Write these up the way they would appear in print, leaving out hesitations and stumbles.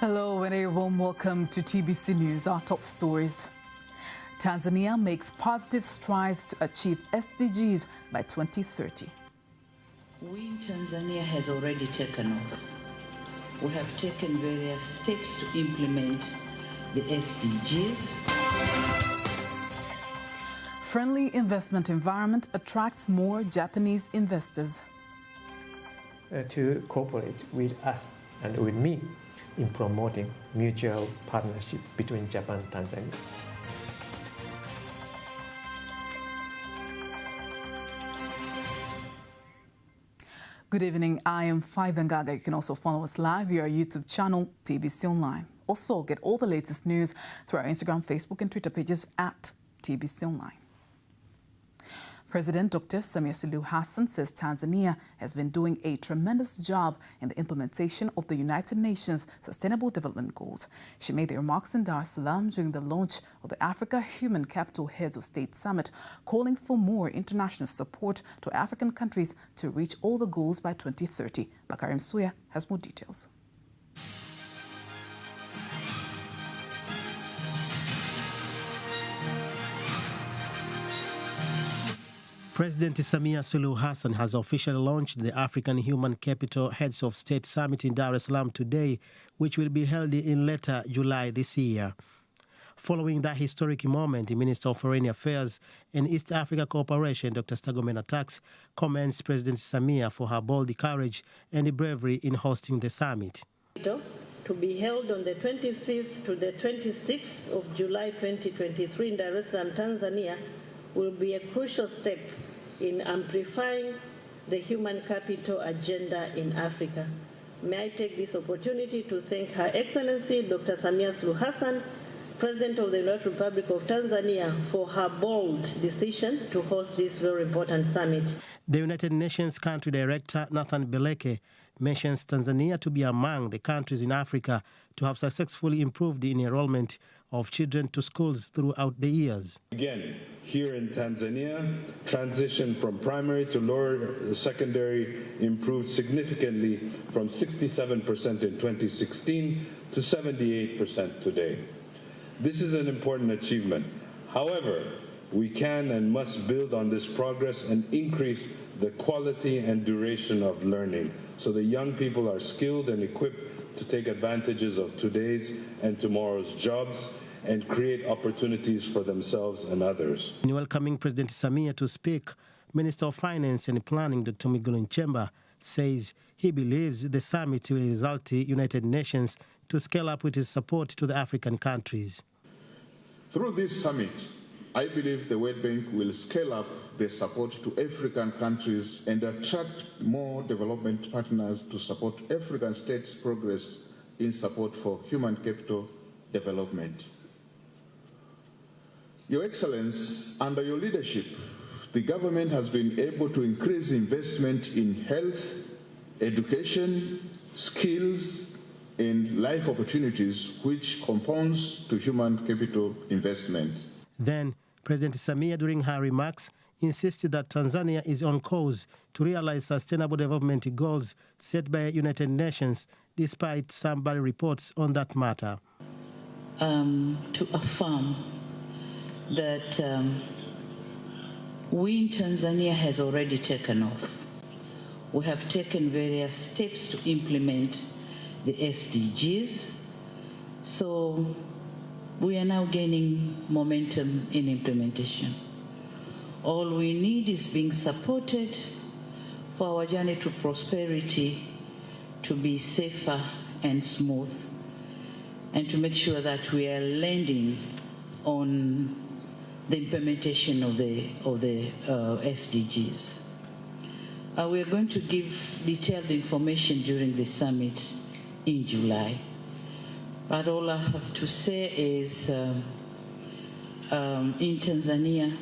Hello and a warm welcome to TBC News. Our top stories. Tanzania makes positive strides to achieve SDGs by 2030. We in Tanzania has already taken off. We have taken various steps to implement the SDGs. Friendly investment environment attracts more Japanese investors. To cooperate with us and with me in promoting mutual partnership between Japan and Tanzania. Good evening, I am Faithan Gaga. You can also follow us live via our YouTube channel, TBC Online. Also, get all the latest news through our Instagram, Facebook and Twitter pages at TBC Online. President Dr. Samia Suluhu Hassan says Tanzania has been doing a tremendous job in the implementation of the United Nations Sustainable Development Goals. She made the remarks in Dar es Salaam during the launch of the Africa Human Capital Heads of State Summit, calling for more international support to African countries to reach all the goals by 2030. Bakari Msuya has more details. President Samia Suluhu Hassan has officially launched the African Human Capital Heads of State Summit in Dar es Salaam today, which will be held in later July this year. Following that historic moment, the Minister of Foreign Affairs and East Africa Cooperation, Dr. Stergomena Tax, commends President Samia for her bold courage and bravery in hosting the summit. To be held on the 25th to the 26th of July 2023 in Dar es Salaam, Tanzania, will be a crucial step in amplifying the human capital agenda in Africa. May I take this opportunity to thank Her Excellency Dr. Samia Suluhu Hassan, President of the United Republic of Tanzania, for her bold decision to host this very important summit. The United Nations Country Director Nathan Beleke mentions Tanzania to be among the countries in Africa to have successfully improved the enrollment of children to schools throughout the years. Again, here in Tanzania, transition from primary to lower secondary improved significantly from 67% in 2016 to 78% today. This is an important achievement. However, we can and must build on this progress and increase the quality and duration of learning so that young people are skilled and equipped to take advantages of today's and tomorrow's jobs and create opportunities for themselves and others. In welcoming President Samia to speak, Minister of Finance and Planning Dr. Mwigulu Nchemba says he believes the summit will result in the United Nations to scale up with its support to the African countries. Through this summit, I believe the World Bank will scale up the support to African countries and attract more development partners to support African states' progress in support for human capital development. Your Excellency, under your leadership, the government has been able to increase investment in health, education, skills, and life opportunities, which compounds to human capital investment. Then, President Samia, during her remarks, insisted that Tanzania is on course to realize sustainable development goals set by the United Nations, despite some bad reports on that matter. To affirm that we in Tanzania has already taken off. We have taken various steps to implement the SDGs. So we are now gaining momentum in implementation. All we need is being supported for our journey to prosperity to be safer and smooth, and to make sure that we are landing on the implementation of the SDGs. We are going to give detailed information during the summit in July. But all I have to say is in Tanzania,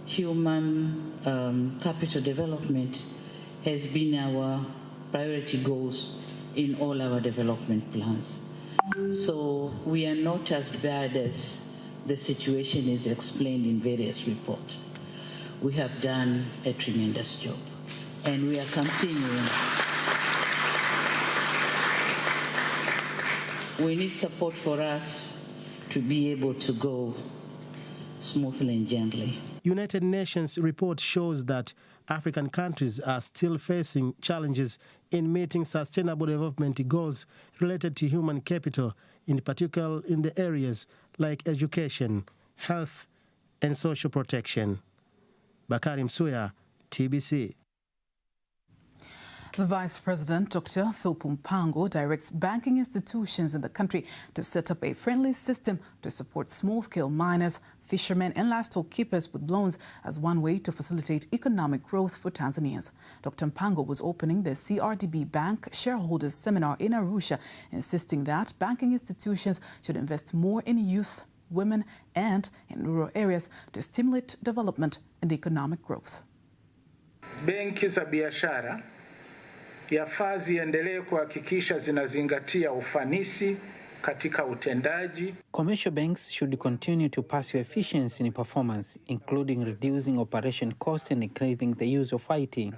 human capital development has been our priority goals in all our development plans. So we are not as bad as the situation is explained in various reports. We have done a tremendous job, and we are continuing. We need support for us to be able to go smoothly and gently. United Nations report shows that African countries are still facing challenges in meeting sustainable development goals related to human capital, in particular in the areas like education, health, and social protection. Bakari Msuya, TBC. The Vice President, Dr. Philip Mpango, directs banking institutions in the country to set up a friendly system to support small-scale miners, fishermen and livestock keepers with loans as one way to facilitate economic growth for Tanzanians. Dr. Mpango was opening the CRDB Bank Shareholders Seminar in Arusha, insisting that banking institutions should invest more in youth, women and in rural areas to stimulate development and economic growth. Benki za biashara yafaa ziendelee kuhakikisha zinazingatia ufanisi katika utendaji. Commercial banks should continue to pursue efficiency in performance, including reducing operation costs and increasing the use of IT.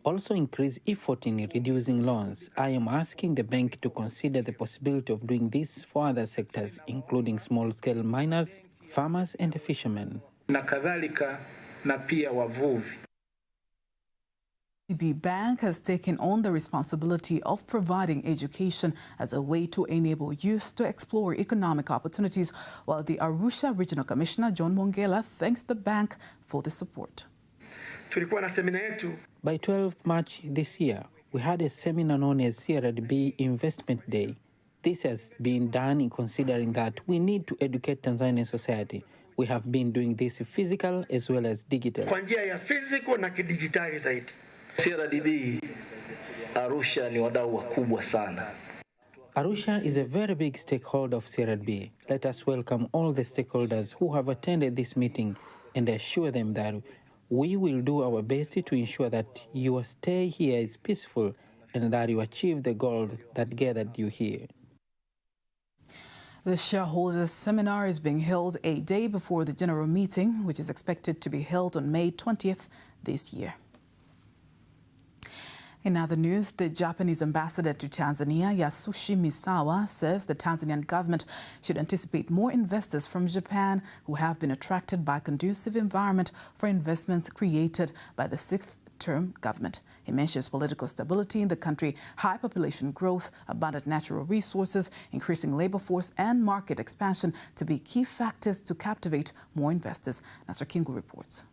Also increase effort in reducing loans. I am asking the bank to consider the possibility of doing this for other sectors, including small-scale miners, farmers and fishermen. Na kadhalika na pia wavuvi. The bank has taken on the responsibility of providing education as a way to enable youth to explore economic opportunities, while the Arusha Regional Commissioner John Mongela thanks the bank for the support. By 12th March this year, we had a seminar known as CRDB Investment Day. This has been done in considering that we need to educate Tanzanian society. We have been doing this physical as well as digital. Kwa njia ya physical na kidijitali zaidi. CRDB Arusha ni wadau wakubwa sana. Arusha is a very big stakeholder of CRDB. Let us welcome all the stakeholders who have attended this meeting and assure them that we will do our best to ensure that your stay here is peaceful and that you achieve the goal that gathered you here. The shareholders seminar is being held a day before the general meeting, which is expected to be held on May 20th this year. In other news, the Japanese ambassador to Tanzania, Yasushi Misawa, says the Tanzanian government should anticipate more investors from Japan who have been attracted by a conducive environment for investments created by the sixth-term government. He mentions political stability in the country, high population growth, abundant natural resources, increasing labor force and market expansion to be key factors to captivate more investors. Nasser Kingu reports.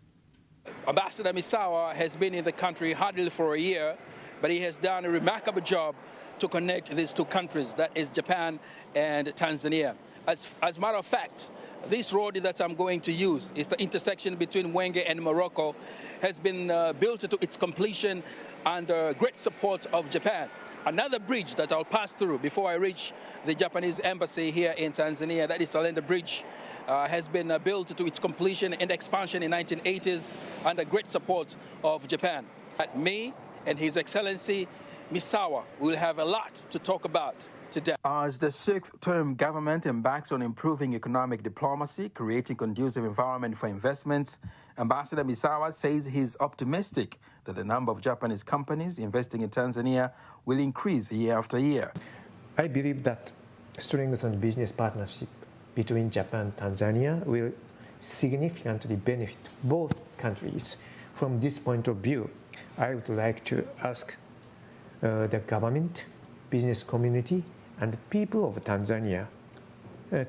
Ambassador Misawa has been in the country hardly for a year, but he has done a remarkable job to connect these two countries, that is Japan and Tanzania. As a matter of fact, this road that I'm going to use is the intersection between Mwenge and Morocco, has been built to its completion under great support of Japan. Another bridge that I'll pass through before I reach the Japanese embassy here in Tanzania, that is Salenda Bridge, has been built to its completion and expansion in 1980s under great support of Japan. At me and His Excellency Misawa will have a lot to talk about today. As the sixth-term government embarks on improving economic diplomacy, creating conducive environment for investments, Ambassador Misawa says he's optimistic that the number of Japanese companies investing in Tanzania will increase year after year. I believe that strengthened business partnership between Japan and Tanzania will significantly benefit both countries. From this point of view, I would like to ask the government, business community, and people of Tanzania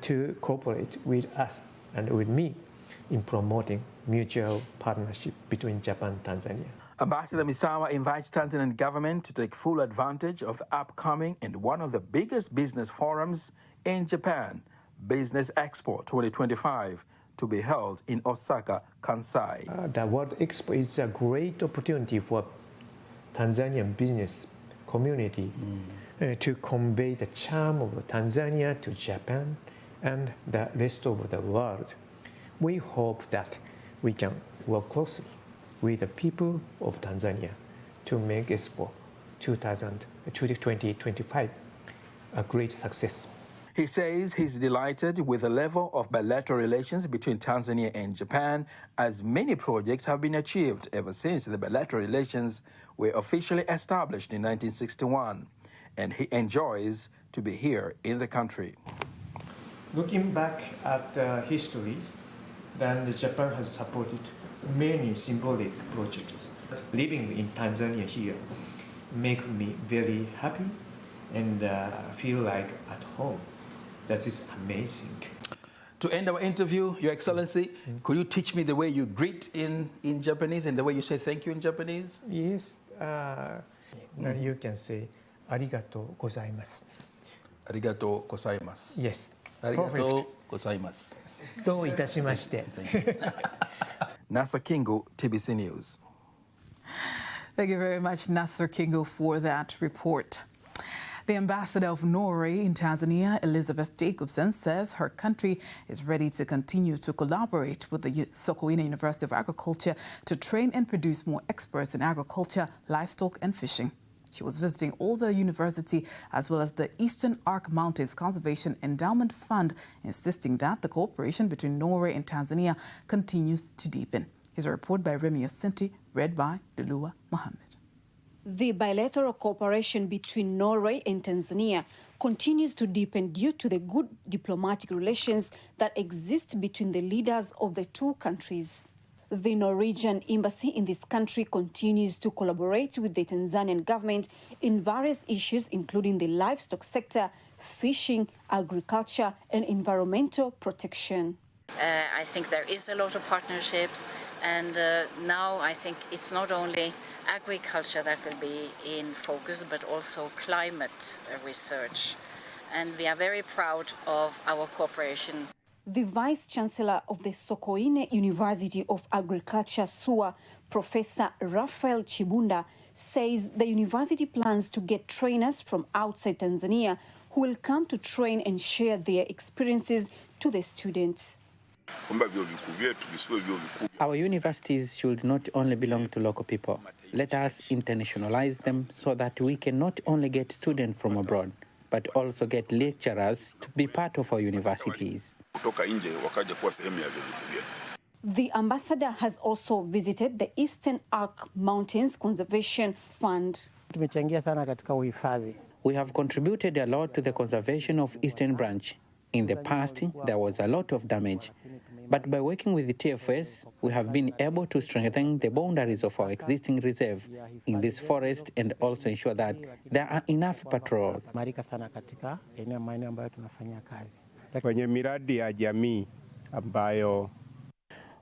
to cooperate with us and with me in promoting mutual partnership between Japan and Tanzania. Ambassador Misawa invites Tanzanian government to take full advantage of the upcoming and one of the biggest business forums in Japan, Business Expo 2025, to be held in Osaka, Kansai. The World Expo is a great opportunity for Tanzanian business community to convey the charm of Tanzania to Japan and the rest of the world. We hope that we can work closely with the people of Tanzania to make Expo 2025 a great success. He says he's delighted with the level of bilateral relations between Tanzania and Japan, as many projects have been achieved ever since the bilateral relations were officially established in 1961. and he enjoys to be here in the country. Looking back at history, then Japan has supported many symbolic projects. Living in Tanzania here makes me very happy and feel like at home. That is amazing. To end our interview, Your Excellency, could you teach me the way you greet in Japanese and the way you say thank you in Japanese? Yes, you can say arigatou gozaimasu. Arigatou gozaimasu. Yes, Arigatou gozaimasu. どういたしまして。Nasa Kingu, TBC News. Thank you very much, Nasser Kingo, for that report. The ambassador of Norway in Tanzania, Elizabeth Jacobson, says her country is ready to continue to collaborate with the Sokoine University of Agriculture to train and produce more experts in agriculture, livestock and fishing. She was visiting all the university as well as the Eastern Arc Mountains Conservation Endowment Fund, insisting that the cooperation between Norway and Tanzania continues to deepen. Here's a report by Remy Asinti, read by Lulua Mohammed. The bilateral cooperation between Norway and Tanzania continues to deepen due to the good diplomatic relations that exist between the leaders of the two countries. The Norwegian embassy in this country continues to collaborate with the Tanzanian government in various issues, including the livestock sector, fishing, agriculture, and environmental protection. I think there is a lot of partnerships, and now I think it's not only agriculture that will be in focus, but also climate research. And we are very proud of our cooperation. The Vice-Chancellor of the Sokoine University of Agriculture, SUA, Professor Raphael Chibunda, says the university plans to get trainers from outside Tanzania who will come to train and share their experiences to the students. Our universities should not only belong to local people. Let us internationalize them so that we can not only get students from abroad, but also get lecturers to be part of our universities. The ambassador has also visited the Eastern Arc Mountains Conservation Fund. We have contributed a lot to the conservation of Eastern Branch. In the past, there was a lot of damage. But by working with the TFS, we have been able to strengthen the boundaries of our existing reserve in this forest and also ensure that there are enough patrols.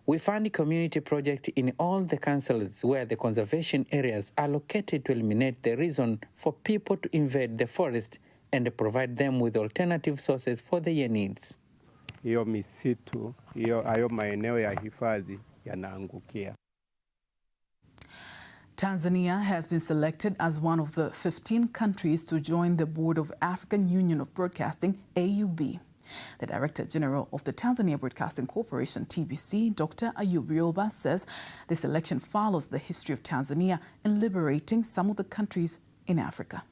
We fund community projects in all the councils where the conservation areas are located to eliminate the reason for people to invade the forest and provide them with alternative sources for their needs. Tanzania has been selected as one of the 15 countries to join the board of African Union of Broadcasting, AUB. The Director General of the Tanzania Broadcasting Corporation, TBC, Dr. Ayub Rioba, says this election follows the history of Tanzania in liberating some of the countries in Africa.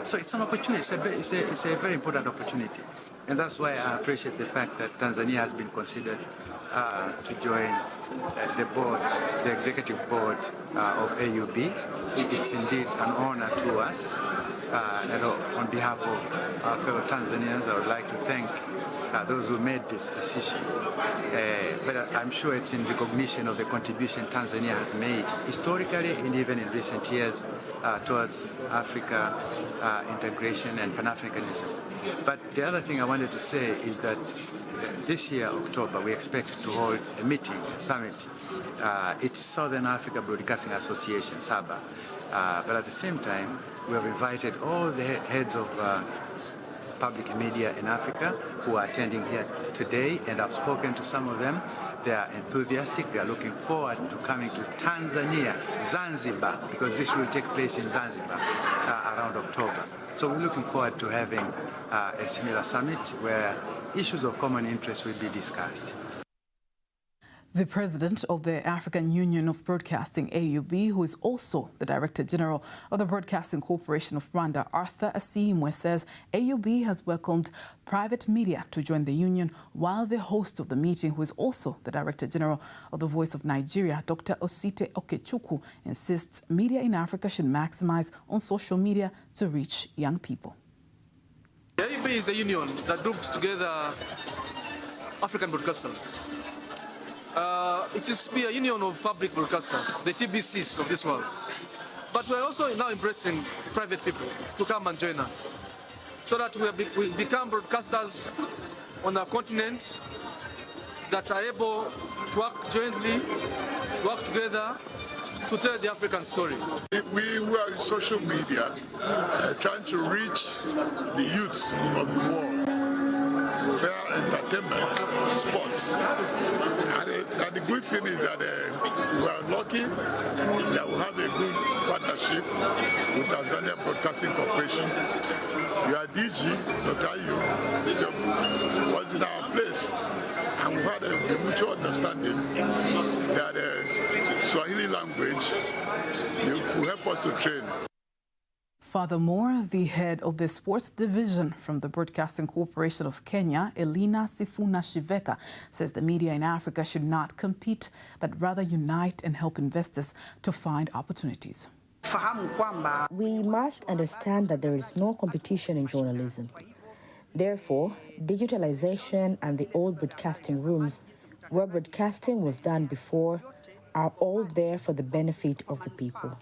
So it's an opportunity, it's a very important opportunity. And that's why I appreciate the fact that Tanzania has been considered to join the board, the executive board of AUB. It's indeed an honor to us. And on behalf of our fellow Tanzanians, I would like to thank those who made this decision. But I'm sure it's in recognition of the contribution Tanzania has made historically and even in recent years towards Africa integration and Pan-Africanism. But the other thing I wanted to say is that this year, October, we expect to hold a meeting, a summit. It's Southern Africa Broadcasting Association, SABA. But at the same time, we have invited all the heads of public media in Africa who are attending here today, and I've spoken to some of them. They are enthusiastic. They are looking forward to coming to Tanzania, Zanzibar, because this will take place in Zanzibar around October. So we're looking forward to having a similar summit where issues of common interest will be discussed. The president of the African Union of Broadcasting, AUB, who is also the Director General of the Broadcasting Corporation of Rwanda, Arthur Asiimwe, says AUB has welcomed private media to join the union, while the host of the meeting, who is also the Director General of the Voice of Nigeria, Dr. Osite Okechukwu, insists media in Africa should maximize on social media to reach young people. The AUB is a union that groups together African broadcasters. It is to be a union of public broadcasters, the TBCs of this world. But we're also now embracing private people to come and join us, so that we become broadcasters on a continent that are able to work jointly, work together to tell the African story. We were in social media trying to reach the youth of the world. Fair entertainment, sports. And the good thing is that we are lucky that we have a good partnership with Tanzania Broadcasting Corporation. Your DG, Dr. was in our place, and we had a mutual understanding that Swahili language will help us to train. Furthermore, the head of the sports division from the Broadcasting Corporation of Kenya, Elina Sifuna Shiveka, says the media in Africa should not compete, but rather unite and help investors to find opportunities. We must understand that there is no competition in journalism. Therefore, digitalization and the old broadcasting rooms where broadcasting was done before are all there for the benefit of the people.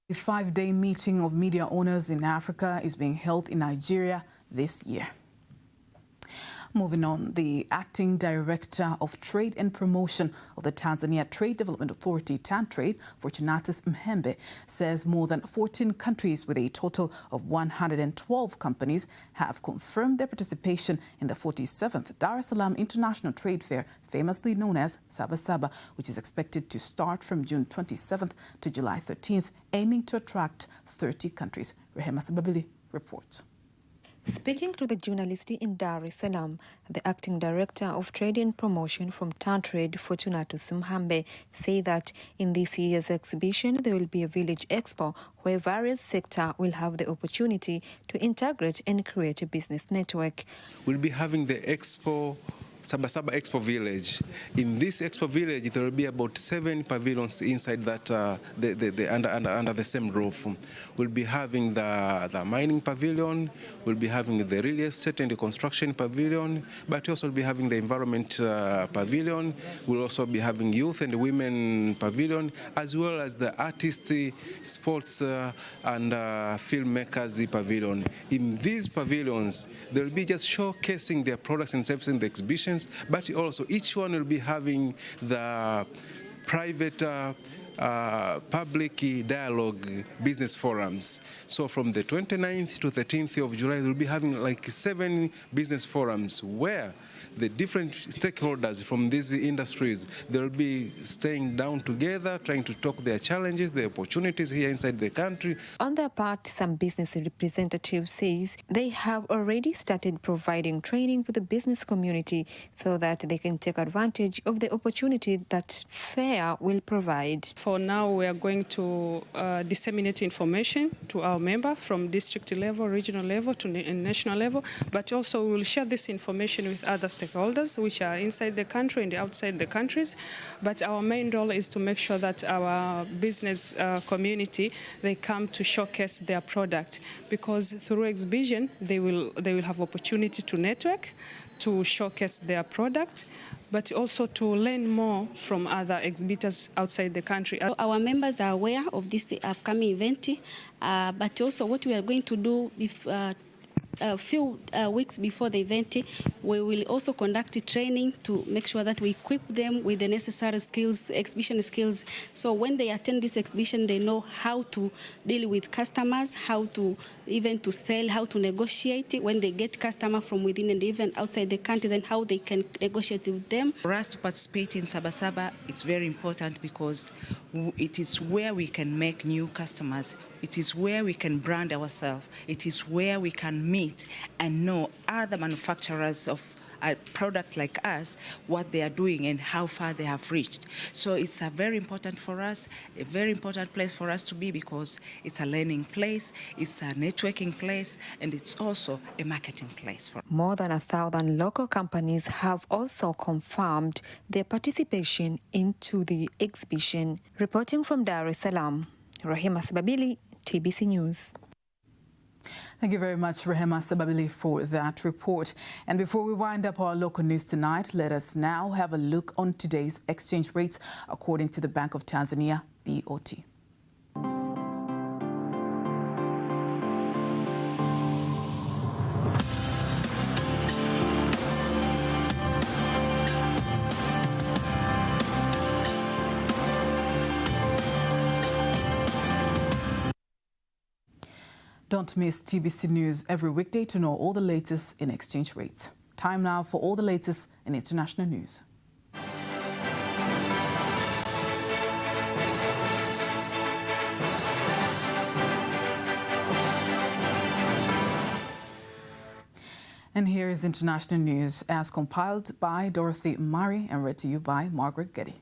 A 5-day meeting of media owners in Africa is being held in Nigeria this year. Moving on, the Acting Director of Trade and Promotion of the Tanzania Trade Development Authority, TanTrade, Fortunatus Mhembe, says more than 14 countries with a total of 112 companies have confirmed their participation in the 47th Dar es Salaam International Trade Fair, famously known as Sabasaba, which is expected to start from June 27th to July 13th, aiming to attract 30 countries. Rehema Sababili reports. Speaking to the journalist in Dar es Salaam, the Acting Director of Trade and Promotion from TanTrade, Fortunatus Mhembe, say that in this year's exhibition there will be a village expo where various sectors will have the opportunity to integrate and create a business network. We'll be having the expo, Sabasaba Expo Village. In this Expo Village, there will be about 7 pavilions inside that under the same roof. We'll be having the mining pavilion, we'll be having the real estate and the construction pavilion, but also we'll be having the environment pavilion. We'll also be having youth and women pavilion, as well as the artists, sports and filmmakers pavilion. In these pavilions, they'll be just showcasing their products and services in the exhibition, but also each one will be having the private public dialogue business forums. So from the 29th to 13th of July, we'll be having like 7 business forums where the different stakeholders from these industries, they'll be staying down together, trying to talk their challenges, their opportunities here inside the country. On their part, some business representatives says they have already started providing training to the business community so that they can take advantage of the opportunity that fair will provide. For now, we are going to disseminate information to our members from district level, regional level to national level, but also we will share this information with other stakeholders which are inside the country and outside the countries. But our main role is to make sure that our business community, they come to showcase their product, because through exhibition they will have opportunity to network, to showcase their product, but also to learn more from other exhibitors outside the country. Our members are aware of this upcoming event, but also what we are going to do if a few weeks before the event, we will also conduct training to make sure that we equip them with the necessary skills, exhibition skills. So when they attend this exhibition, they know how to deal with customers, how to even to sell, how to negotiate when they get customers from within and even outside the country, then how they can negotiate with them. For us to participate in Sabasaba, it's very important because it is where we can make new customers. It is where we can brand ourselves. It is where we can meet and know other manufacturers of a product like us, what they are doing and how far they have reached. So it's a very important for us, a very important place for us to be, because it's a learning place, it's a networking place, and it's also a marketing place. More than 1,000 local companies have also confirmed their participation into the exhibition. Reporting from Dar es Salaam, Rahima Sababili, TBC News. Thank you very much, Rahima Sababili, for that report. And before we wind up our local news tonight, let us now have a look on today's exchange rates according to the Bank of Tanzania, BOT. Don't miss TBC News every weekday to know all the latest in exchange rates. Time now for all the latest in international news. And here is international news as compiled by Dorothy Murray and read to you by Margaret Getty.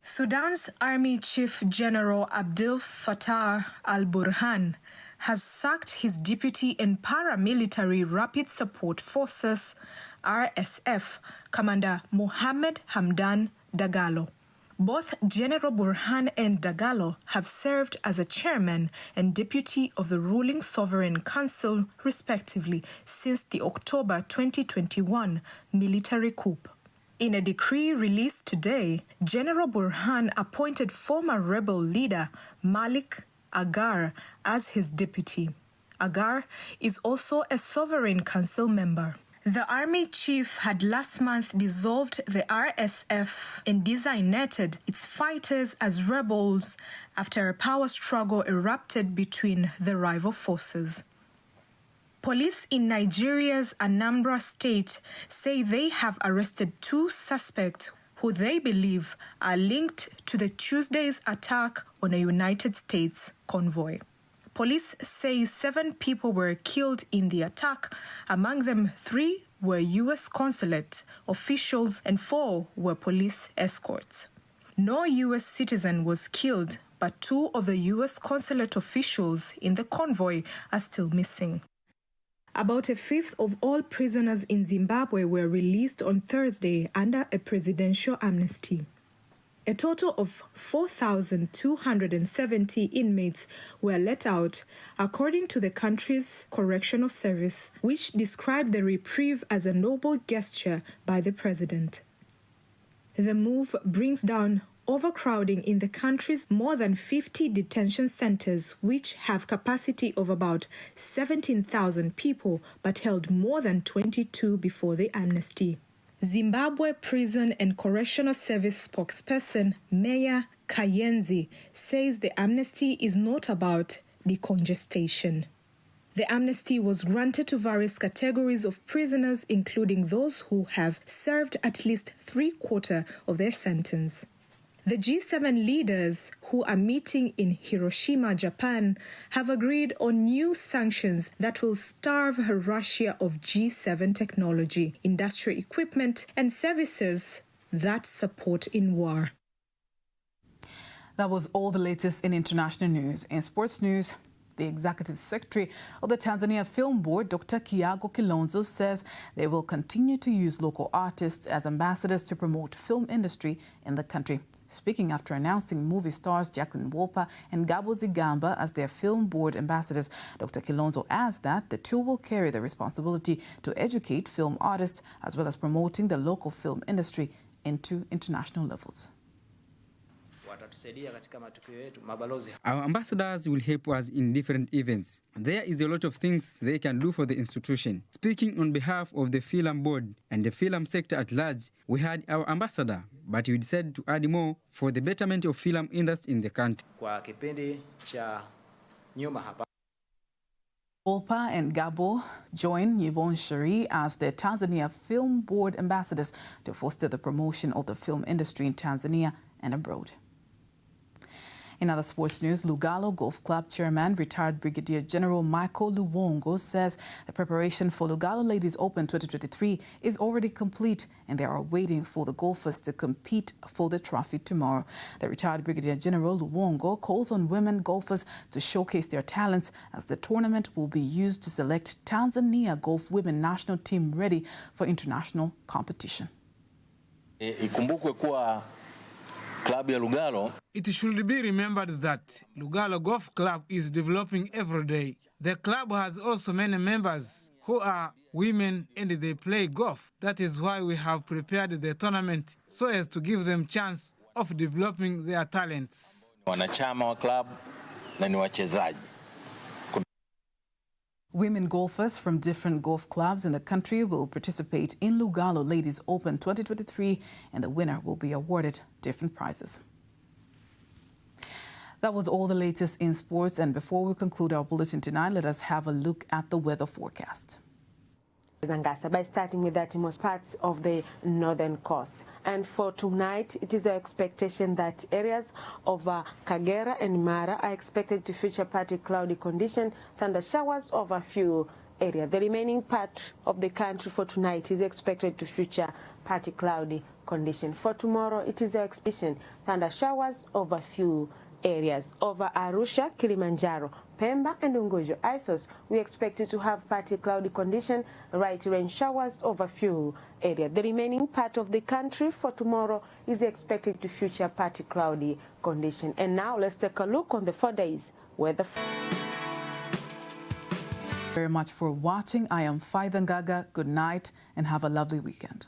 Sudan's Army Chief General Abdel Fattah al-Burhan has sacked his deputy and paramilitary Rapid Support Forces, RSF, Commander Mohamed Hamdan Dagalo. Both General Burhan and Dagalo have served as a chairman and deputy of the ruling Sovereign Council, respectively, since the October 2021 military coup. In a decree released today, General Burhan appointed former rebel leader Malik Agar as his deputy. Agar is also a Sovereign Council member. The army chief had last month dissolved the RSF and designated its fighters as rebels after a power struggle erupted between the rival forces. Police in Nigeria's Anambra State say they have arrested 2 suspects who they believe are linked to the Tuesday's attack on a United States convoy. Police say 7 people were killed in the attack. Among them, 3 were U.S. consulate officials and 4 were police escorts. No U.S. citizen was killed, but 2 of the U.S. consulate officials in the convoy are still missing. About 1/5 of all prisoners in Zimbabwe were released on Thursday under a presidential amnesty. A total of 4,270 inmates were let out, according to the country's correctional service, which described the reprieve as a noble gesture by the president. The move brings down overcrowding in the country's more than 50 detention centers, which have capacity of about 17,000 people, but held more than 22 before the amnesty. Zimbabwe Prison and Correctional Service spokesperson Meya Kayenzi says the amnesty is not about decongestion. The amnesty was granted to various categories of prisoners, including those who have served at least 3/4 of their sentence. The G7 leaders who are meeting in Hiroshima, Japan, have agreed on new sanctions that will starve Russia of G7 technology, industrial equipment, and services that support in war. That was all the latest in international news. In sports news, the Executive Secretary of the Tanzania Film Board, Dr. Kiago Kilonzo, says they will continue to use local artists as ambassadors to promote film industry in the country. Speaking after announcing movie stars Jacqueline Wolper and Gabo Zigamba as their film board ambassadors, Dr. Kilonzo adds that the two will carry the responsibility to educate film artists as well as promoting the local film industry into international levels. Our ambassadors will help us in different events. There is a lot of things they can do for the institution. Speaking on behalf of the film board and the film sector at large, we had our ambassador, but we decided to add more for the betterment of film industry in the country. Wolper and Gabo join Yvonne Cherie as the Tanzania Film Board ambassadors to foster the promotion of the film industry in Tanzania and abroad. In other sports news, Lugalo Golf Club chairman, retired Brigadier General Michael Luwongo, says the preparation for Lugalo Ladies Open 2023 is already complete and they are waiting for the golfers to compete for the trophy tomorrow. The retired Brigadier General Luwongo calls on women golfers to showcase their talents as the tournament will be used to select Tanzania golf women national team ready for international competition. Ikumbukwe kuwa Club ya Lugalo. It should be remembered that Lugalo Golf Club is developing every day. The club has also many members who are women and they play golf. That is why we have prepared the tournament so as to give them chance of developing their talents. Wanachama wa club na ni wachezaji. Women golfers from different golf clubs in the country will participate in Lugalo Ladies Open 2023 and the winner will be awarded different prizes. That was all the latest in sports, and before we conclude our bulletin tonight, let us have a look at the weather forecast. Zangasa, by starting with that in most parts of the northern coast. And for tonight, it is our expectation that areas of Kagera and Mara are expected to feature partly cloudy condition, thunder showers over a few areas. The remaining part of the country for tonight is expected to feature partly cloudy condition. For tomorrow, it is our expectation thunder showers over a few areas. Over Arusha, Kilimanjaro, Pemba and Unguja ISOs, we expected to have partly cloudy condition, light rain showers over a few areas. The remaining part of the country for tomorrow is expected to feature partly cloudy condition. And now let's take a look on the 4 days weather. Very much for watching. I am Faida Ngaga. Good night and have a lovely weekend.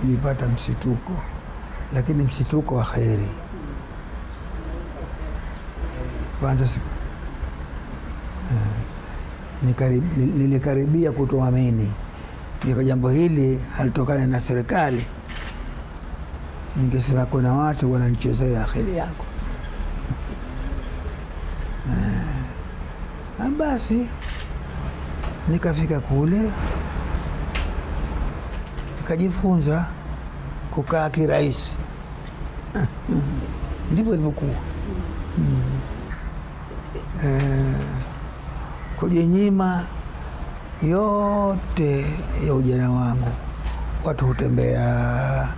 Nilipata msituko, lakini msituko wa kheri. Kwanza nilikaribia kutoamini, niko jambo hili halitokana na serikali, ningesema kuna watu wananichezea akili yangu. Basi nikafika kule, nikajifunza kukaa kirahisi. Ndivyo ilivyokuwa. Kujinyima yote ya ujana wangu. Watu hutembea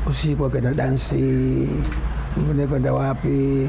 usiku wakenda dansi, kwenda wapi,